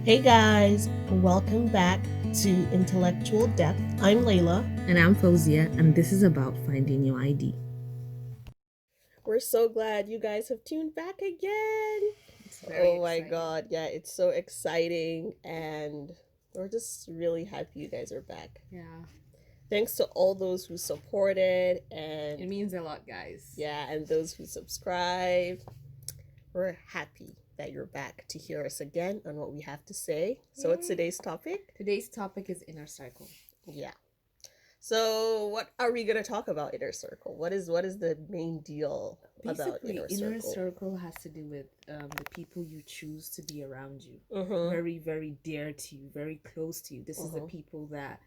Hey guys, welcome back to Intellectual Depth. I'm Layla. And I'm Fauzia, and this is about finding your ID. We're so glad you guys have tuned back again. It's very Oh my exciting. god, yeah, it's so exciting and we're just really happy you guys are back. Yeah, Thanks to all those who supported it and means a lot, guys. yeah, and those who subscribed. We're happy that you're back to hear us again on what we have to say. So, what's today's topic? Today's topic is inner circle. Yeah. So, what are we gonna talk about inner circle? What is the main deal about Basically, inner circle? has to do with the people you choose to be around you. Mm-hmm. Very, very dear to you, very close to you. This is the people that,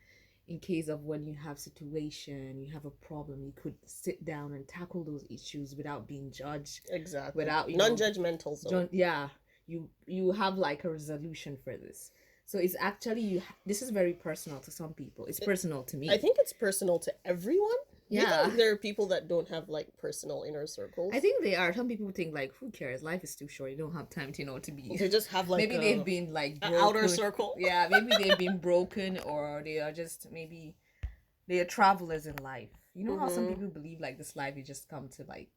in case of when you have situation, you have a problem, you could sit down and tackle those issues without being judged. Exactly. Without non-judgmental zone. Yeah, you have like a resolution for this. So it's actually this is very personal to some people. It's personal to me. I think it's personal to everyone. Yeah. There are people that don't have like personal inner circles. I think they are. Some people think like, who cares? Life is too short. You don't have time to be. They just have like maybe they've been like an outer circle. Yeah, maybe they've been broken, or they are just maybe they are travelers in life. You know how some people believe like this life you just come to like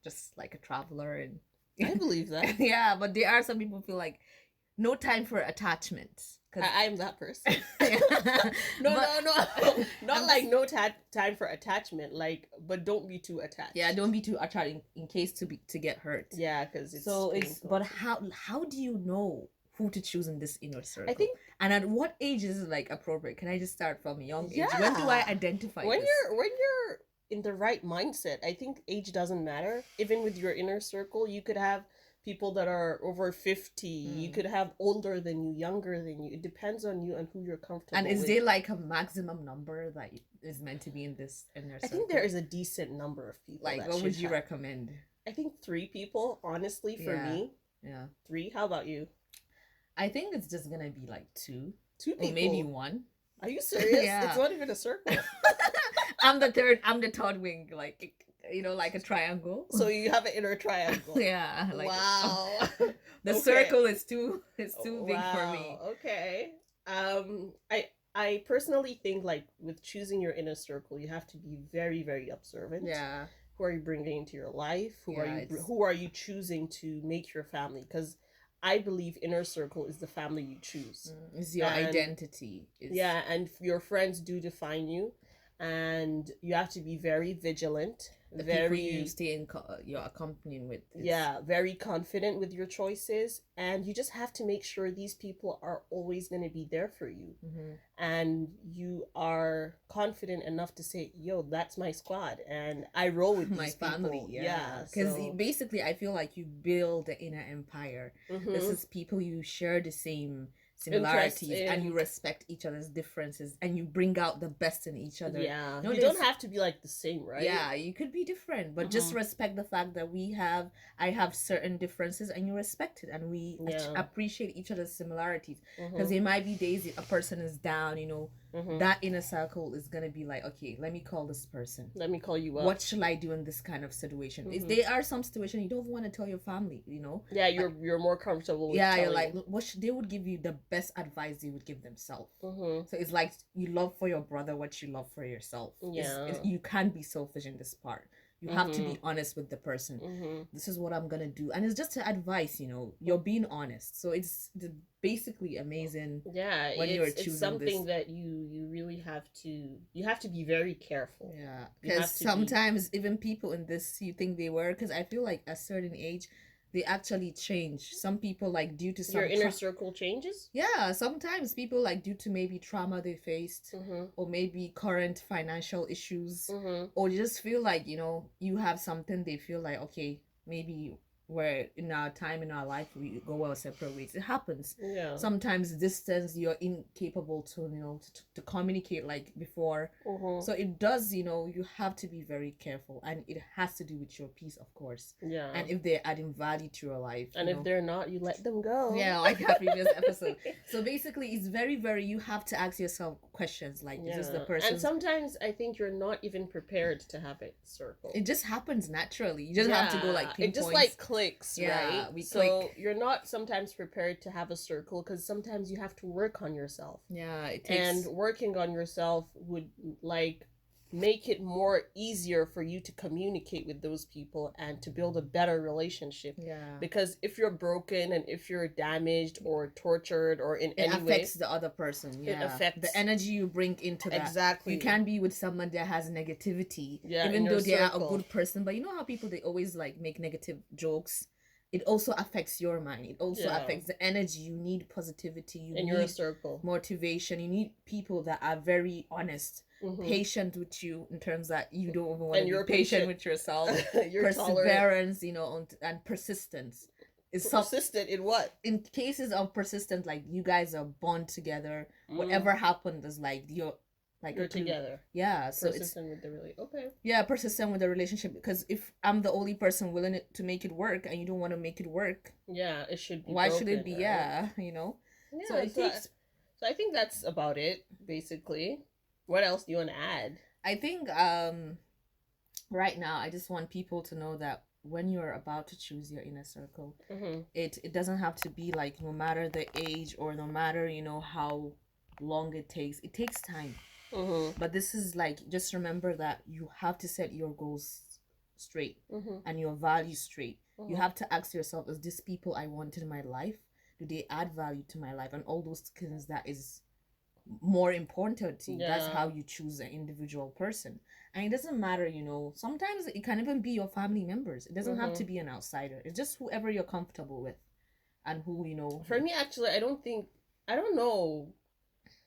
just like a traveler, and I believe that. Yeah, but there are some people who feel like no time for attachment. I'm that person. No, not like no time for attachment. Like, but don't be too attached. Yeah, don't be too attached in case to get hurt. Yeah, because it's so it's. But how do you know who to choose in this inner circle? I think, and at what age is it like appropriate? Can I just start from a young age? Yeah. When do I identify when this? you're in the right mindset? I think age doesn't matter. Even with your inner circle, you could have people that are over 50. You could have older than you, younger than you. It depends on you and who you're comfortable and is with. there like a maximum number that is meant to be in this inner circle? I think there is a decent number of people. Like, what would you recommend? I think 3 people, honestly, for me. Yeah. 3. How about you? I think it's just gonna be like 2 people. Or maybe 1. Are you serious? Yeah. It's not even a circle. I'm the third wing, like, you know, like a triangle. So you have an inner triangle. Yeah. Like, wow. The circle is too big for me. Okay. I personally think like with choosing your inner circle, you have to be very, very observant. Yeah. Who are you bringing into your life? Who are you choosing to make your family? Because I believe inner circle is the family you choose. It's your identity. Yeah, and your friends do define you, and you have to be very vigilant. The people you stay in, you're accompanying with. Yeah, very confident with your choices, and you just have to make sure these people are always going to be there for you, and you are confident enough to say, "Yo, that's my squad, and I roll with my family." People. Yeah, because basically, I feel like you build the inner empire. This is people you share the same similarities and you respect each other's differences and you bring out the best in each other. Yeah, you don't have to be like the same, right? Yeah, you could be different, but just respect the fact that I have certain differences and you respect it, and we appreciate each other's similarities. Because there might be days a person is down, you know, that inner circle is gonna be like, okay, let me call this person, let me call you up, what should I do in this kind of situation? If there are some situation you don't want to tell your family, you know, you're more comfortable with you're like, they would give you the best advice they would give themselves. So it's like you love for your brother what you love for yourself. You can't be selfish in this part. You have to be honest with the person. This is what I'm gonna do, and it's just an advice, you know, you're being honest. So it's basically amazing. Yeah, when you're choosing, it's something that you really have to be very careful. Yeah, because sometimes even people in this you think they were, because I feel like at a certain age they actually change. Some people, like, due to some your inner circle changes. Yeah, sometimes people, like, due to maybe trauma they faced, or maybe current financial issues, or just feel like, you know, you have something, they feel like, okay, maybe where in our time in our life we go our separate ways. It happens. Yeah. Sometimes distance, you're incapable to, you know, to communicate like before. So it does, you know, you have to be very careful, and it has to do with your peace, of course. Yeah. And if they're adding value to your life, and if they're not, you let them go. Yeah, like that previous episode. So basically, it's very, very, you have to ask yourself questions like, is this the person? And sometimes I think you're not even prepared to have a circle. It just happens naturally. You just have to go like it just like clicks, right? So click. You're not sometimes prepared to have a circle because sometimes you have to work on yourself. Yeah, it takes... And working on yourself would like make it more easier for you to communicate with those people and to build a better relationship. Yeah. Because if you're broken and if you're damaged or tortured or in any way, it affects the other person. Yeah. It affects the energy you bring into that. Exactly. You can be with someone that has negativity, even though they are a good person. But you know how people, they always like make negative jokes. It also affects your mind. It also affects the energy. You need positivity. You need your circle. Motivation. You need people that are very honest, patient with you in terms that you don't even want to be patient with yourself. Perseverance, tolerant. And persistence. Is persistent in what? In cases of persistence, like you guys are bond together. Whatever happened is like you're together. Yeah, so persistent with the relationship. Yeah, persistent with the relationship, because if I'm the only person willing to make it work and you don't want to make it work, it should be. Why should it be? Right? Yeah, So it takes. So I think that's about it, basically. What else do you want to add? I think right now I just want people to know that when you're about to choose your inner circle, it doesn't have to be like, no matter the age or no matter how long it takes time. But this is like, just remember that you have to set your goals straight and your values straight. You have to ask yourself, is this people I want in my life? Do they add value to my life? And all those things that is more important to you. That's how you choose an individual person. And it doesn't matter, sometimes it can even be your family members. It doesn't have to be an outsider. It's just whoever you're comfortable with and who. For me, actually, I don't know.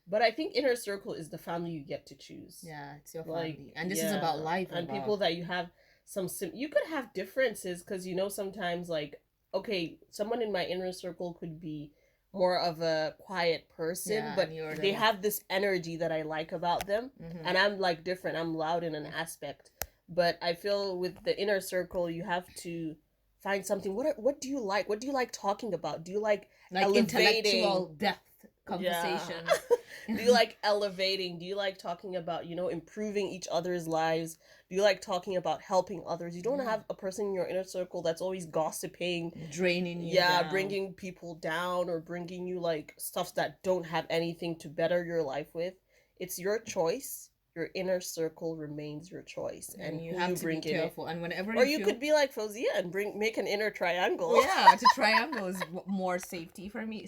But I think inner circle is the family you get to choose. Yeah, it's your family. And this is about life. And people that you have you could have differences because, sometimes like, okay, someone in my inner circle could be more of a quiet person, but they have this energy that I like about them. And I'm like different. I'm loud in an aspect. But I feel with the inner circle, you have to find something. What do you like? What do you like talking about? Do you like intellectual depth conversations? Do you like elevating? Do you like talking about, improving each other's lives? Do you like talking about helping others? You don't have a person in your inner circle that's always gossiping, draining you down. Bringing people down or bringing you like stuff that don't have anything to better your life with. It's your choice. Your inner circle remains your choice, and you have to be careful. And whenever you could be like Fozia and make an inner triangle. Yeah, to triangle is more safety for me.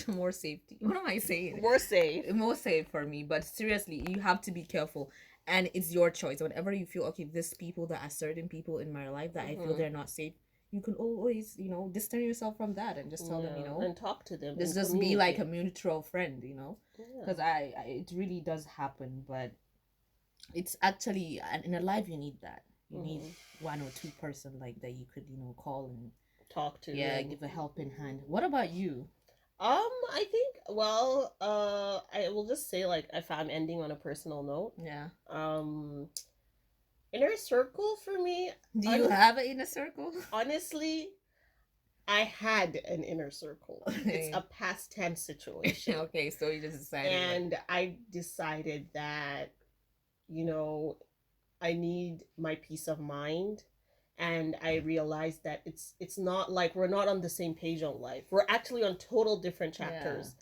More safety. What am I saying? More safe for me. But seriously, you have to be careful, and it's your choice. Whenever you feel okay, this people that are certain people in my life that I feel they're not safe, you can always distance yourself from that and just tell them and talk to them. Just be like a mutual friend, because it really does happen, but. It's actually, and in a life you need that. You need one or two person like that you could call and talk to. Give a helping hand. What about you? I think I will just say, like, if I'm ending on a personal note. Yeah. Inner circle for me. Do you have an inner circle? Honestly, I had an inner circle. It's a past tense situation. Okay, so you just decided. And I decided that I need my peace of mind, and I realized that it's not like we're not on the same page on life. We're actually on total different chapters,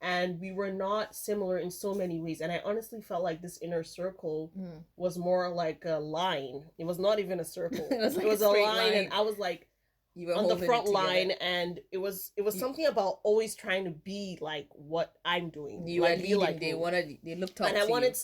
and we were not similar in so many ways. And I honestly felt like this inner circle was more like a line. It was not even a circle. It was a line, and I was like on the front line, and it was something about always trying to be like what I'm doing. You are leading. Like they looked up, and I wanted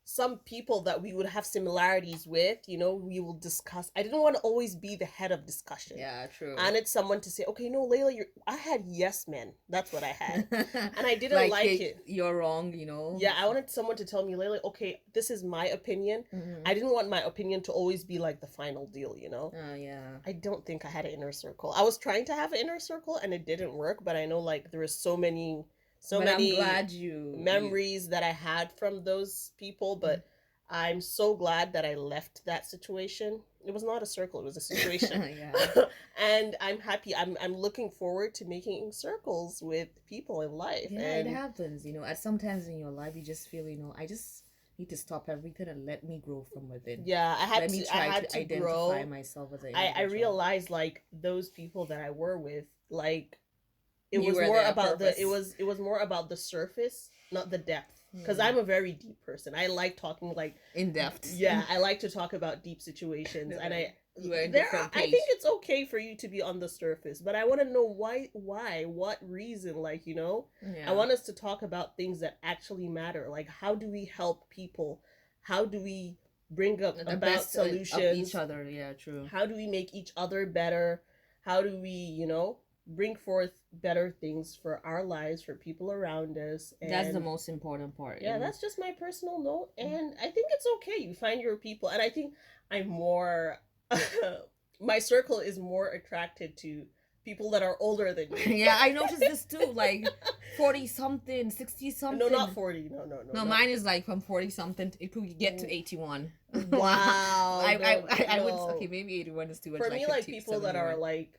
some people that we would have similarities with, we will discuss. I didn't want to always be the head of discussion. Yeah, true. I wanted someone to say, okay, no, Layla, I had yes men. That's what I had. And I didn't like it. You're wrong, Yeah, I wanted someone to tell me, Layla, okay, this is my opinion. I didn't want my opinion to always be like the final deal, Oh, yeah. I don't think I had an inner circle. I was trying to have an inner circle and it didn't work, but I know like there were so many I'm glad memories that I had from those people, but I'm so glad that I left that situation. It was not a circle, it was a situation. Yeah. And I'm happy. I'm looking forward to making circles with people in life. Yeah, and it happens. At sometimes in your life you just feel, I just need to stop everything and let me grow from within. Yeah, Let me I try had to to identify grow. myself as an I individual. realized like those people that I were with, like it You was were more there on about purpose. it was more about the surface, not the depth. Because Mm. I'm a very deep person. I like talking like in depth. Yeah, I like to talk about deep situations, and You were in there different I page. think it's okay for you to be on the surface, but I want to know why, what reason, like, Yeah. I want us to talk about things that actually matter. Like, how do we help people? How do we bring up the about best solutions of each other? Yeah, true. How do we make each other better? How do we, bring forth better things for our lives, for people around us? And that's the most important part. yeah, that's just my personal note, and I think it's okay. You find your people, and I think I'm more my circle is more attracted to people that are older than me. Yeah, I noticed this too. Like 40 something, 60 something. No, not 40. No. No, mine is like from 40 something. It could get to 81. Wow. I would. Okay, maybe 81 is too much. For me, like people that are like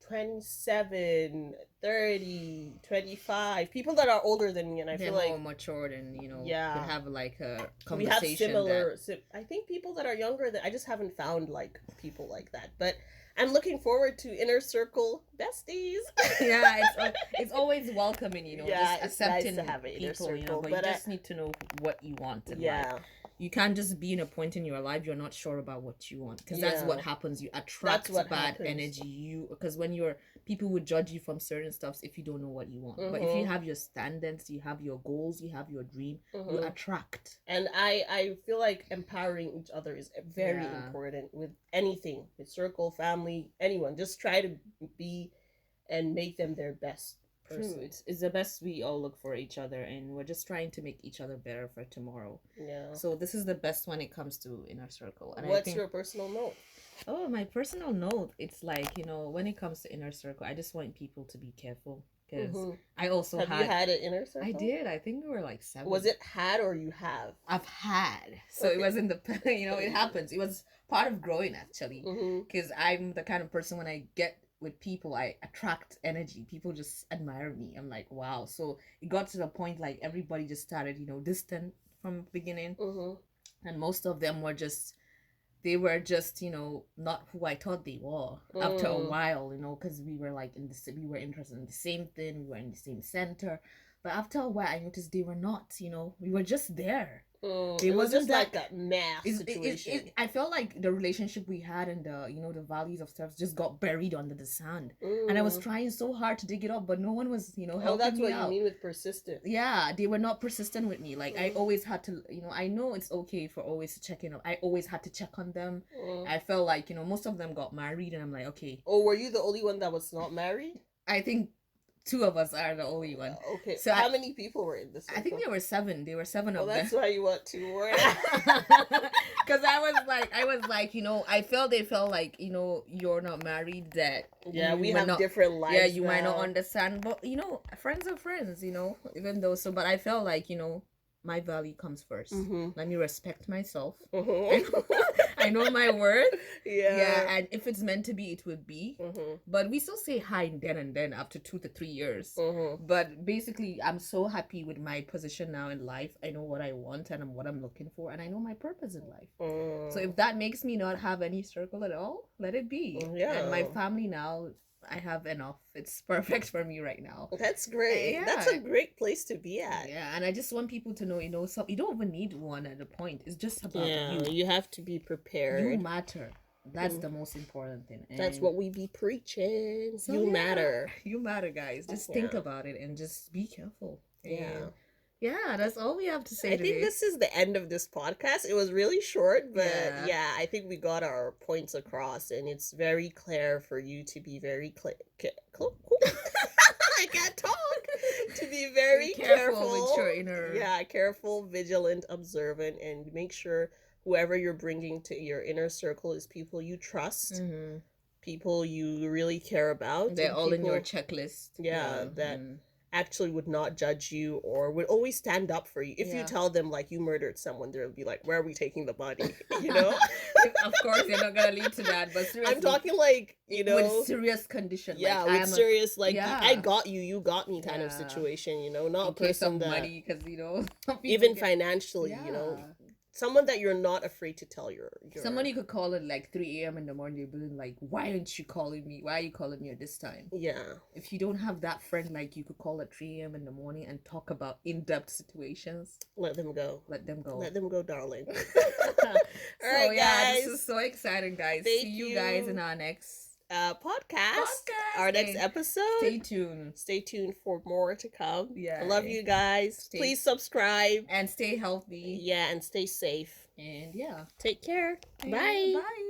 27, 30, 25, people that are older than me, and I they're feel like more matured and yeah, could have like a conversation. We have similar. I think people that are younger, that I just haven't found like people like that. But I'm looking forward to inner circle besties. Yeah, it's always welcoming, Yeah, just accepting nice to have an inner people, circle, but you just need to know what you want in yeah. life. You can't just be in a point in your life you're not sure about what you want, because that's what happens. You attract bad energy. Because when people would judge you from certain stuffs if you don't know what you want. But if you have your standards, you have your goals, you have your dream, you attract. And I feel like empowering each other is very important with anything, with circle, family, anyone. Just try to be and make them their best person. True. It's the best we all look for each other, and we're just trying to make each other better for tomorrow. Yeah. So this is the best when it comes to inner circle. And what's your personal note? Oh, my personal note, it's like, when it comes to inner circle, I just want people to be careful, because I also have you had an inner circle? I did. I think we were like 7. Was it had or you have? I've had. So it wasn't it happens. It was part of growing, actually, because I'm the kind of person, when I get with people, I attract energy. People just admire me. I'm like, wow. So it got to the point like everybody just started, distant from the beginning, and most of them were just not who I thought they were after a while, because we were like we were interested in the same thing, we were in the same center, but after a while I noticed they were not. We were just there. It was just like a mass situation. I felt like the relationship we had and the values of stuff just got buried under the sand, and I was trying so hard to dig it up, but no one was helping me out. That's what you mean with persistent. Yeah, they were not persistent with me. Like I always had to, I know it's okay for always checking up. I always had to check on them. I felt like most of them got married, and I'm like, okay. Oh, were you the only one that was not married? I think 2 of us are the only one. Okay. So how many people were in this? I think there were 7. There were 7 of them. That's why you want 2 more. Because I was like, I felt they felt like, you're not married, that we have different lives. Yeah, you might not understand, but friends are friends. Even though but I felt like my value comes first. Let me respect myself. I know my worth. Yeah, and if it's meant to be, it would be. But we still say hi then and then after 2 to 3 years. But basically, I'm so happy with my position now in life. I know what I want and what I'm looking for, and I know my purpose in life. So if that makes me not have any circle at all, let it be. And my family now, I have enough. It's perfect for me right now. That's great. Yeah. That's a great place to be at. Yeah, and I just want people to know, so you don't even need one at a point. It's just about you. You have to be prepared. You matter. That's the most important thing. And that's what we be preaching. So you matter. You matter, guys. Just think about it and just be careful. Yeah, that's all we have to say today. I think this is the end of this podcast. It was really short, but I think we got our points across, and it's very clear for you to be very I can't talk. To be very careful with your inner. Yeah, careful, vigilant, observant, and make sure whoever you're bringing to your inner circle is people you trust, people you really care about. They're all in your checklist. Yeah, actually would not judge you or would always stand up for you. If you tell them like you murdered someone, they'll be like, where are we taking the body? You know? Of course you're not gonna lead to that, but seriously, I'm talking like, you know, with serious condition. Yeah, like, with serious like I got you, you got me kind of situation, you know, not in a person case of that money, because you know even financially, you know, someone that you're not afraid to tell your someone you could call at like 3 a.m. in the morning. You're being like, why aren't you calling me? Why are you calling me at this time? Yeah. If you don't have that friend, like you could call at 3 a.m. in the morning and talk about in-depth situations. Let them go. Let them go. Let them go, darling. All right, guys. This is so exciting, guys. Thank See you guys in our next podcast. Our next episode. Stay tuned for more to come. I love you guys. Please subscribe and stay healthy. Yeah, and stay safe. And take care. Bye. Bye.